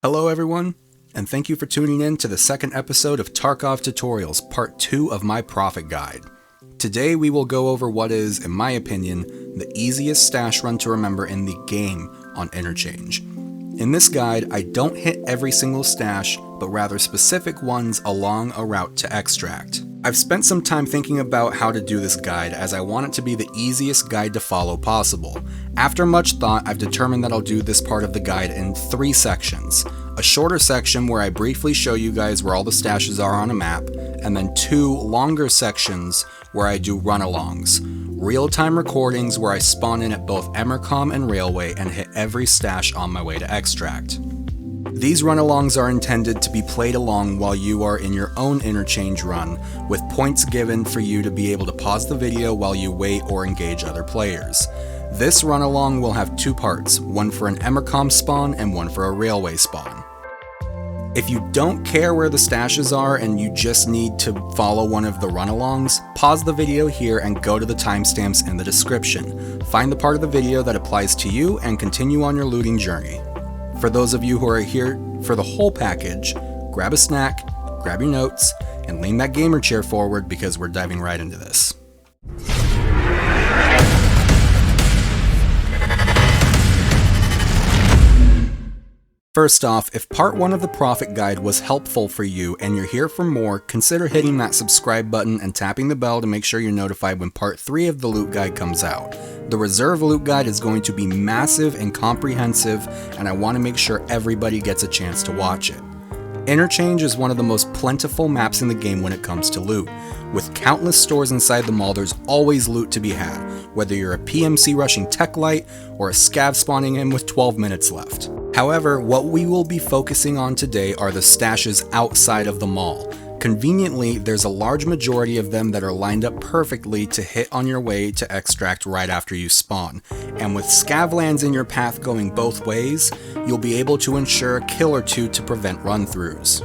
Hello everyone, and thank you for tuning in to the second episode of Tarkov Tutorials, part 2 of my Profit Guide. Today we will go over what is, in my opinion, the easiest stash run to remember in the game on Interchange. In this guide, I don't hit every single stash, but rather specific ones along a route to extract. I've spent some time thinking about how to do this guide as I want it to be the easiest guide to follow possible. After much thought, I've determined that I'll do this part of the guide in 3 sections. A shorter section where I briefly show you guys where all the stashes are on a map, and then 2 longer sections where I do run-alongs. Real-time recordings where I spawn in at both Emercom and Railway and hit every stash on my way to extract. These run-alongs are intended to be played along while you are in your own Interchange run, with points given for you to be able to pause the video while you wait or engage other players. This run-along will have 2 parts, one for an Emercom spawn and one for a Railway spawn. If you don't care where the stashes are and you just need to follow one of the run-alongs, pause the video here and go to the timestamps in the description. Find the part of the video that applies to you and continue on your looting journey. For those of you who are here for the whole package, grab a snack, grab your notes, and lean that gamer chair forward because we're diving right into this. First off, if part 1 of the Profit Guide was helpful for you and you're here for more, consider hitting that subscribe button and tapping the bell to make sure you're notified when part 3 of the Loot Guide comes out. The Reserve Loot Guide is going to be massive and comprehensive, and I want to make sure everybody gets a chance to watch it. Interchange is one of the most plentiful maps in the game when it comes to loot. With countless stores inside the mall, there's always loot to be had, whether you're a PMC rushing tech light or a scav spawning in with 12 minutes left. However, what we will be focusing on today are the stashes outside of the mall. Conveniently, there's a large majority of them that are lined up perfectly to hit on your way to extract right after you spawn. And with scavlands in your path going both ways, you'll be able to ensure a kill or 2 to prevent run-throughs.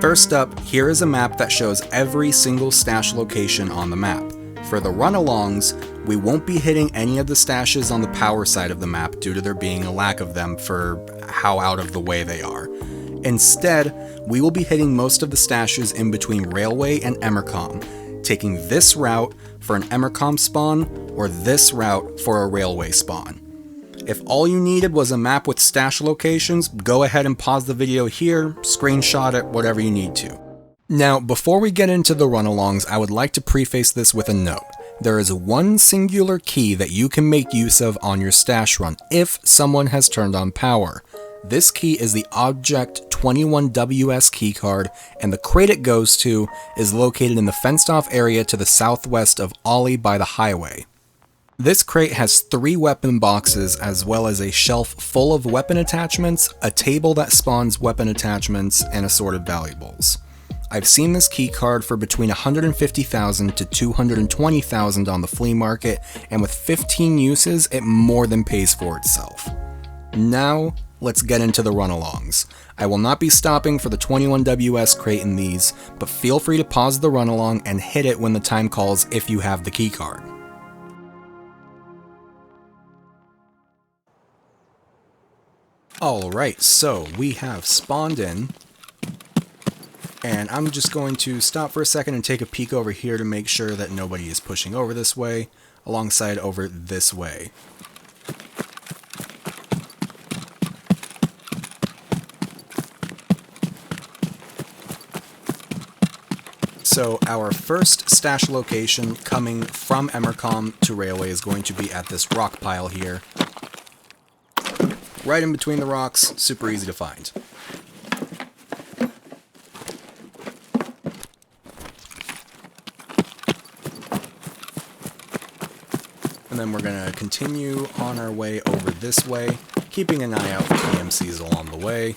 First up, here is a map that shows every single stash location on the map. For the run-alongs, we won't be hitting any of the stashes on the power side of the map due to there being a lack of them for how out of the way they are. Instead, we will be hitting most of the stashes in between Railway and Emercom, taking this route for an Emercom spawn or this route for a Railway spawn. If all you needed was a map with stash locations, go ahead and pause the video here, screenshot it, whatever you need to. Now, before we get into the run-alongs, I would like to preface this with a note. There is one singular key that you can make use of on your stash run if someone has turned on power. This key is the Object 21WS keycard, and the crate it goes to is located in the fenced-off area to the southwest of Ollie by the highway. This crate has 3 weapon boxes as well as a shelf full of weapon attachments, a table that spawns weapon attachments, and assorted valuables. I've seen this keycard for between 150,000 to 220,000 on the flea market, and with 15 uses, it more than pays for itself. Now, let's get into the run-alongs. I will not be stopping for the 21WS crate in these, but feel free to pause the run-along and hit it when the time calls if you have the keycard. Alright, so we have spawned in, and I'm just going to stop for a second and take a peek over here to make sure that nobody is pushing over this way, alongside over this way. So our first stash location coming from Emercom to Railway is going to be at this rock pile here. Right in between the rocks, super easy to find. And then we're going to continue on our way over this way, keeping an eye out for PMCs along the way.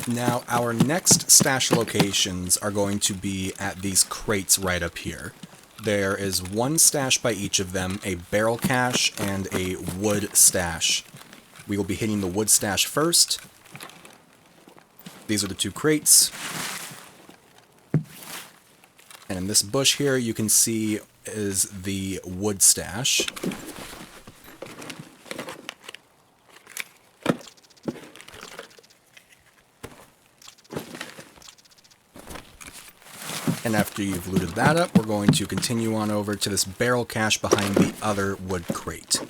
Now, our next stash locations are going to be at these crates right up here. There is one stash by each of them, a barrel cache and a wood stash. We will be hitting the wood stash first, These are the 2 crates. And in this bush here, you can see is the wood stash. And after you've looted that up, we're going to continue on over to this barrel cache behind the other wood crate.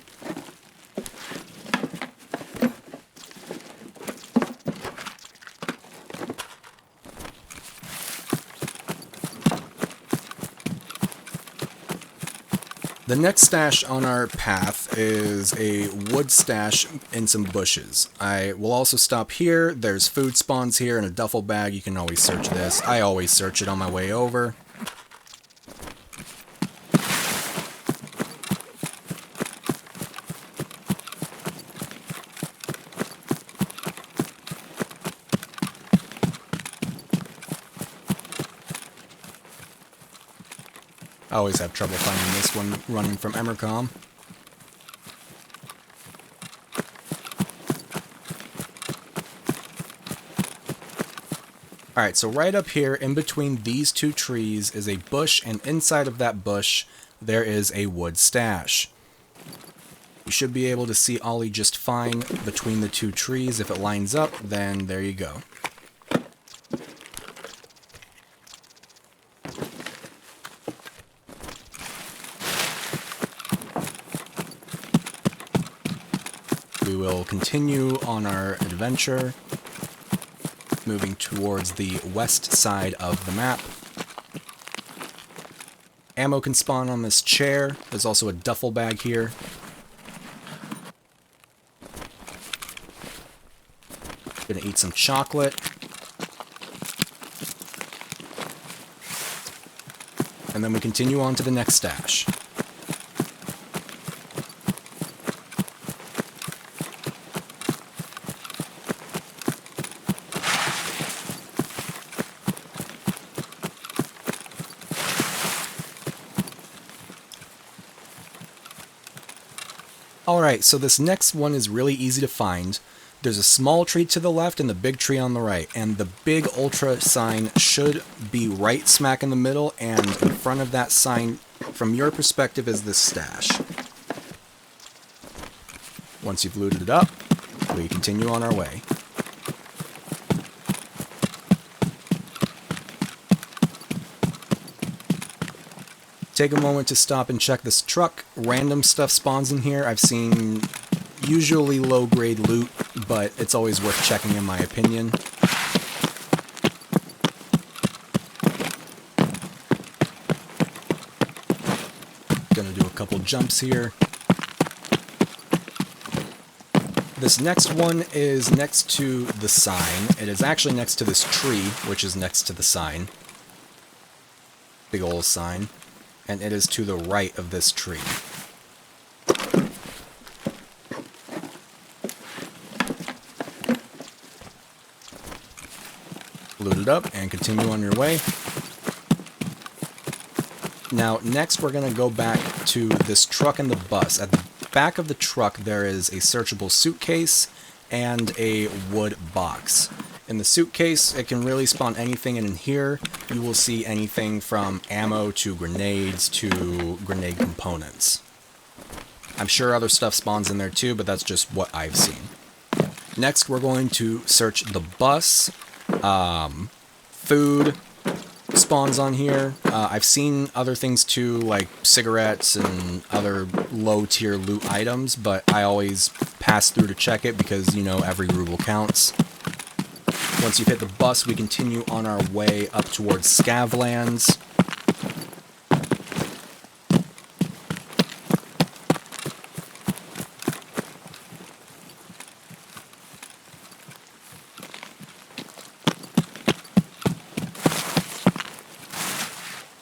The next stash on our path is a wood stash in some bushes. I will also stop here. There's food spawns here and a duffel bag. You can always search this. I always search it on my way over. I always have trouble finding this one running from Emercom. Alright, so right up here in between these 2 trees is a bush, and inside of that bush there is a wood stash. You should be able to see Ollie just fine between the 2 trees. If it lines up, then there you go. We will continue on our adventure, moving towards the west side of the map. Ammo can spawn on this chair. There's also a duffel bag here. Gonna eat some chocolate. And then we continue on to the next stash. Alright, so this next one is really easy to find. There's a small tree to the left and the big tree on the right, and the big ultra sign should be right smack in the middle, and in front of that sign, from your perspective, is this stash. Once you've looted it up, we continue on our way. Take a moment to stop and check this truck. Random stuff spawns in here. I've seen usually low-grade loot, but it's always worth checking in my opinion. Gonna do a couple jumps here. This next one is next to the sign. It is actually next to this tree, which is next to the sign. Big old sign. And it is to the right of this tree. Loot it up and continue on your way. Now, next we're going to go back to this truck and the bus. At the back of the truck there is a searchable suitcase and a wood box. In the suitcase, it can really spawn anything, and in here you will see anything from ammo to grenades to grenade components. I'm sure other stuff spawns in there too, but that's just what I've seen. Next, we're going to search the bus. Food spawns on here. I've seen other things too, like cigarettes and other low-tier loot items, but I always pass through to check it because, you know, every ruble counts. Once you've hit the bus, we continue on our way up towards Scavlands.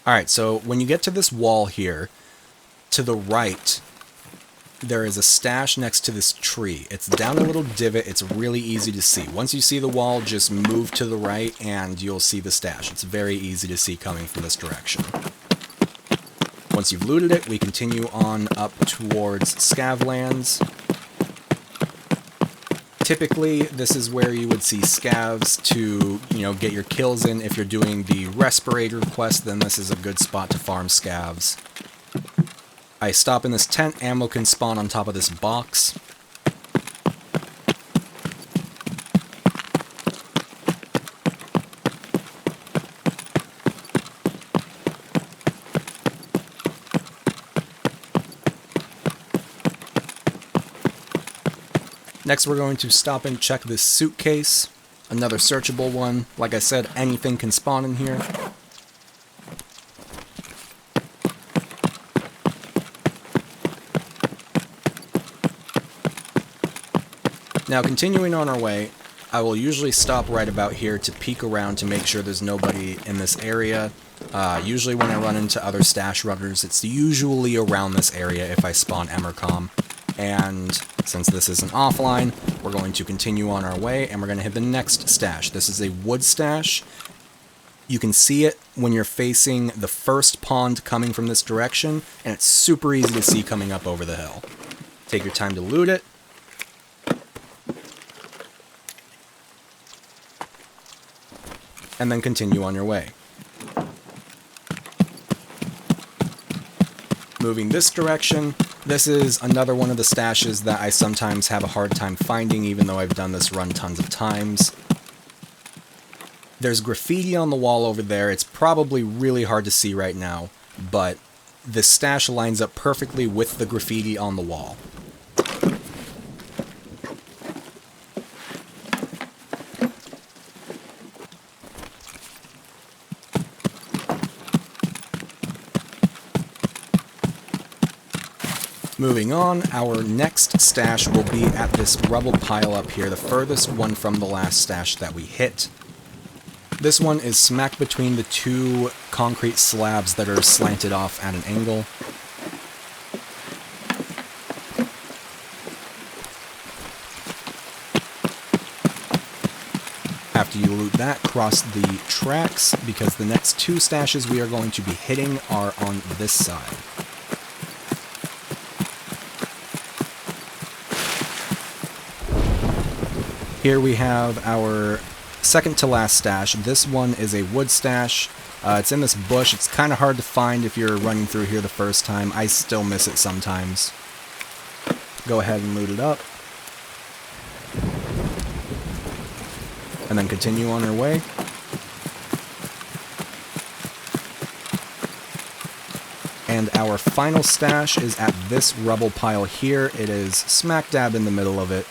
Alright, so when you get to this wall here, to the right, there is a stash next to this tree. It's down a little divot. It's really easy to see. Once you see the wall, just move to the right and you'll see the stash. It's very easy to see coming from this direction. Once you've looted it, we continue on up towards Scavlands. Typically, this is where you would see scavs to, get your kills in. If you're doing the respirator quest, then this is a good spot to farm scavs. I stop in this tent, ammo can spawn on top of this box. Next, we're going to stop and check this suitcase, another searchable one. Like I said, anything can spawn in here. Now, continuing on our way, I will usually stop right about here to peek around to make sure there's nobody in this area. Usually when I run into other stash runners, it's usually around this area if I spawn Emercom. And since this isn't offline, we're going to continue on our way, and we're going to hit the next stash. This is a wood stash. You can see it when you're facing the first pond coming from this direction, and it's super easy to see coming up over the hill. Take your time to loot it. And then continue on your way. Moving this direction, this is another one of the stashes that I sometimes have a hard time finding, even though I've done this run tons of times. There's graffiti on the wall over there. It's probably really hard to see right now, but this stash lines up perfectly with the graffiti on the wall. Moving on, our next stash will be at this rubble pile up here, the furthest one from the last stash that we hit. This one is smack between the two concrete slabs that are slanted off at an angle. After you loot that, cross the tracks, because the next two stashes we are going to be hitting are on this side. Here we have our second to last stash. This one is a wood stash. It's in this bush. It's kind of hard to find if you're running through here the first time. I still miss it sometimes. Go ahead and loot it up. And then continue on our way. And our final stash is at this rubble pile here. It is smack dab in the middle of it.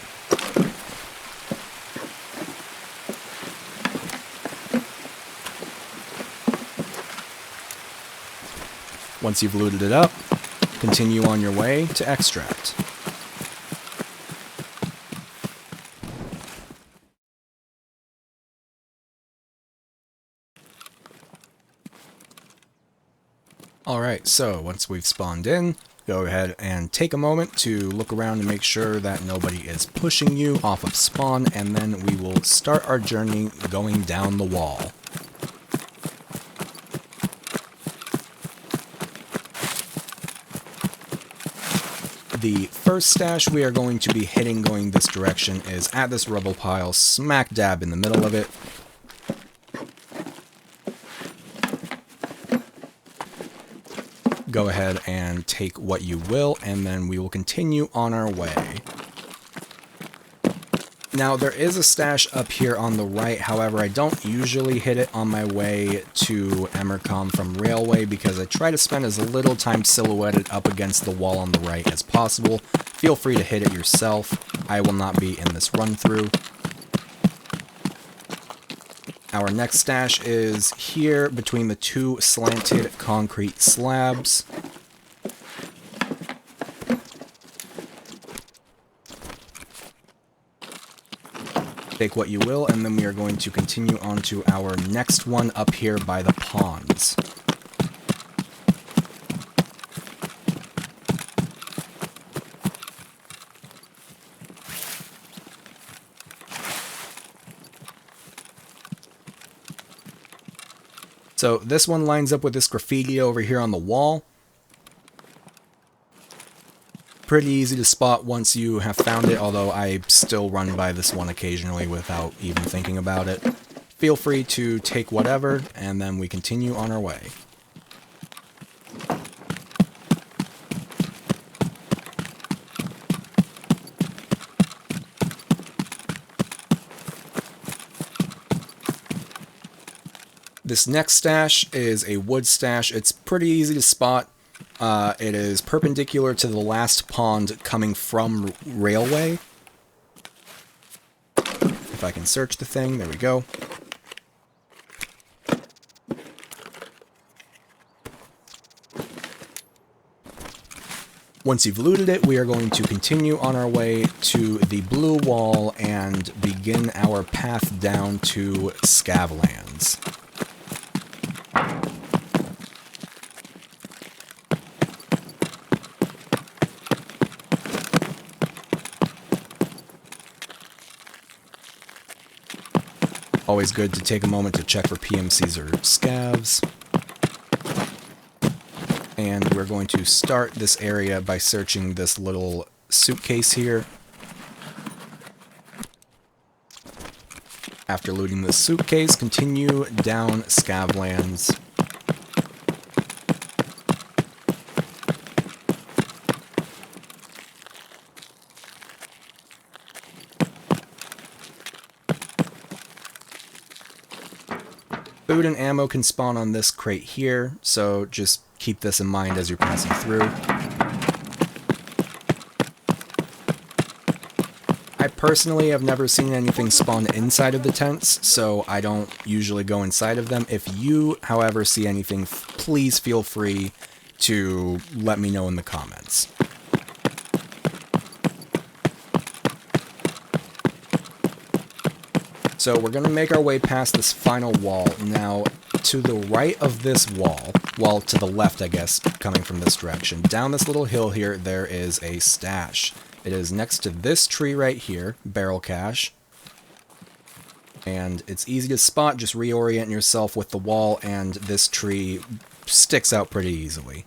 Once you've looted it up, continue on your way to extract. Alright, so once we've spawned in, go ahead and take a moment to look around and make sure that nobody is pushing you off of spawn, and then we will start our journey going down the wall. The first stash we are going to be hitting going this direction is at this rubble pile, smack dab in the middle of it. Go ahead and take what you will, and then we will continue on our way. Now, there is a stash up here on the right, however, I don't usually hit it on my way to Emercom from Railway because I try to spend as little time silhouetted up against the wall on the right as possible. Feel free to hit it yourself. I will not be in this run-through. Our next stash is here between the two slanted concrete slabs. Take what you will, and then we are going to continue on to our next one up here by the ponds. So this one lines up with this graffiti over here on the wall. pretty easy to spot once you have found it, although I still run by this one occasionally without even thinking about it. Feel free to take whatever, and then we continue on our way. This next stash is a wood stash. It's pretty easy to spot. It is perpendicular to the last pond coming from railway. If I can search the thing, there we go. Once you've looted it, we are going to continue on our way to the blue wall and begin our path down to Scavlands. Always good to take a moment to check for PMCs or scavs. And we're going to start this area by searching this little suitcase here. After looting the suitcase, continue down Scavlands. Food and ammo can spawn on this crate here, so just keep this in mind as you're passing through. I personally have never seen anything spawn inside of the tents, so I don't usually go inside of them. If you, however, see anything, please feel free to let me know in the comments. So we're going to make our way past this final wall. Now, to the right of this wall, well, to the left, I guess, coming from this direction, down this little hill here, there is a stash. It is next to this tree right here, barrel cache. And it's easy to spot, just reorient yourself with the wall, and this tree sticks out pretty easily.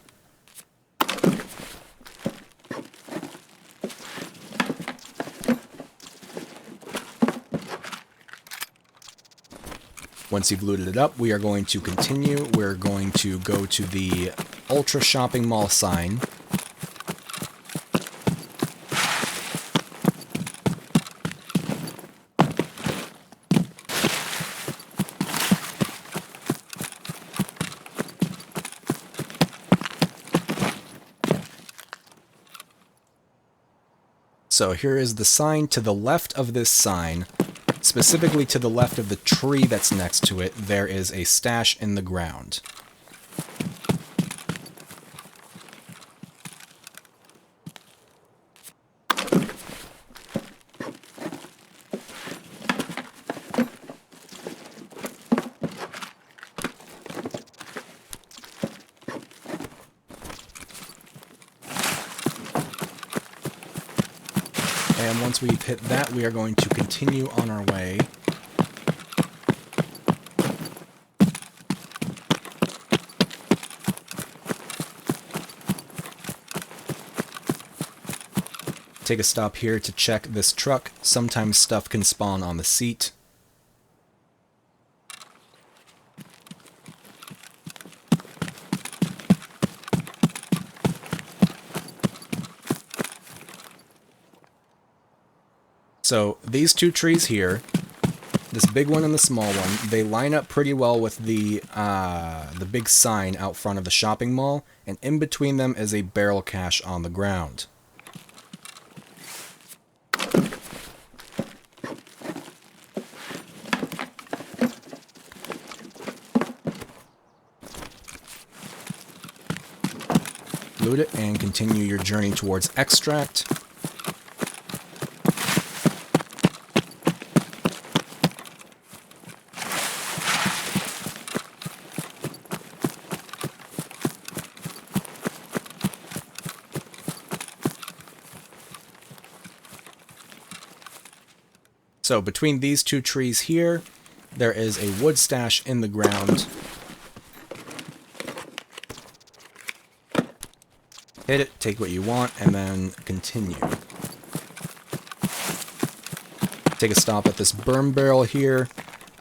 Once you've looted it up, we are going to continue. We're going to go to the Ultra Shopping Mall sign. So here is the sign. To the left of this sign, specifically to the left of the tree that's next to it, there is a stash in the ground. And once we've hit that, we are going to continue on our way. Take a stop here to check this truck. Sometimes stuff can spawn on the seat. So these two trees here, this big one and the small one, they line up pretty well with the big sign out front of the shopping mall, and in between them is a barrel cache on the ground. Loot it and continue your journey towards extract. So between these two trees here, there is a wood stash in the ground. hit it, take what you want, and then continue. Take a stop at this burn barrel here.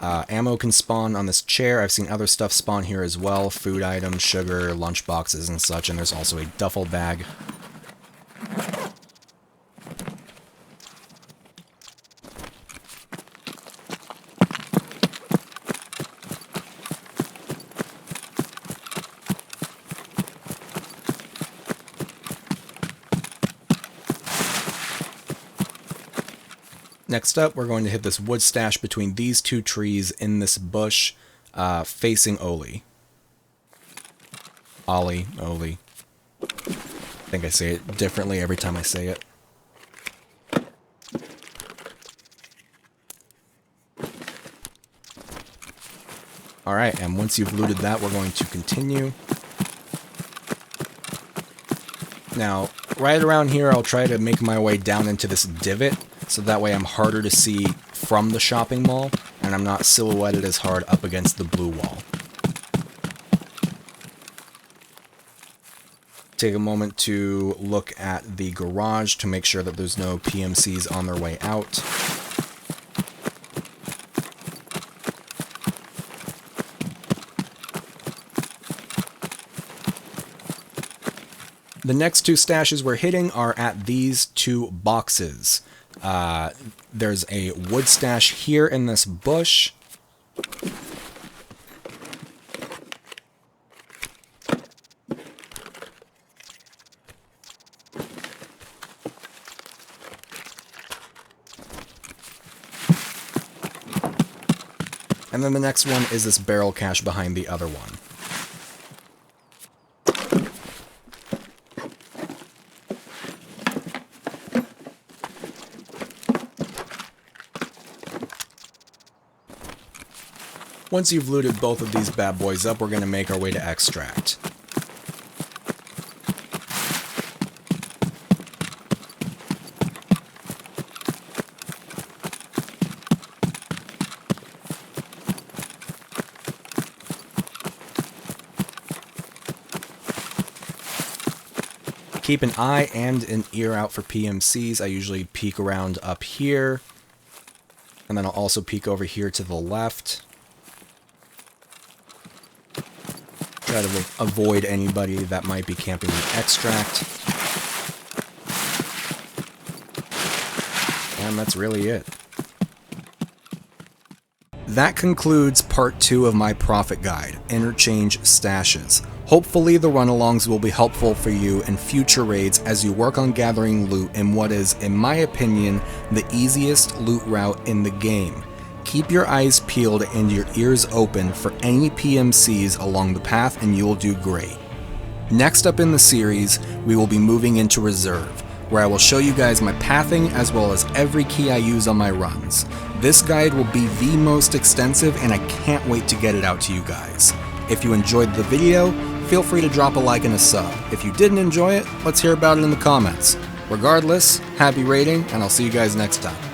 Ammo can spawn on this chair. I've seen other stuff spawn here as well. Food items, sugar, lunch boxes, and such. And there's also a duffel bag. Next up, we're going to hit this wood stash between these two trees in this bush, facing Oli. Oli. I think I say it differently every time I say it. Alright, and once you've looted that, we're going to continue. Now, right around here, I'll try to make my way down into this divot, so that way I'm harder to see from the shopping mall, and I'm not silhouetted as hard up against the blue wall. Take a moment to look at the garage to make sure that there's no PMCs on their way out. The next two stashes we're hitting are at these two boxes. There's a wood stash here in this bush. And then the next one is this barrel cache behind the other one. Once you've looted both of these bad boys up, we're going to make our way to extract. Keep an eye and an ear out for PMCs. I usually peek around up here, and then I'll also peek over here to the left. Try to avoid anybody that might be camping the extract. And that's really it. That concludes part 2 of my profit guide, Interchange Stashes. Hopefully the run-alongs will be helpful for you in future raids as you work on gathering loot in what is, in my opinion, the easiest loot route in the game. Keep your eyes peeled and your ears open for any PMCs along the path and you'll do great. Next up in the series, we will be moving into Reserve, where I will show you guys my pathing as well as every key I use on my runs. This guide will be the most extensive and I can't wait to get it out to you guys. If you enjoyed the video, feel free to drop a like and a sub. If you didn't enjoy it, let's hear about it in the comments. Regardless, happy raiding and I'll see you guys next time.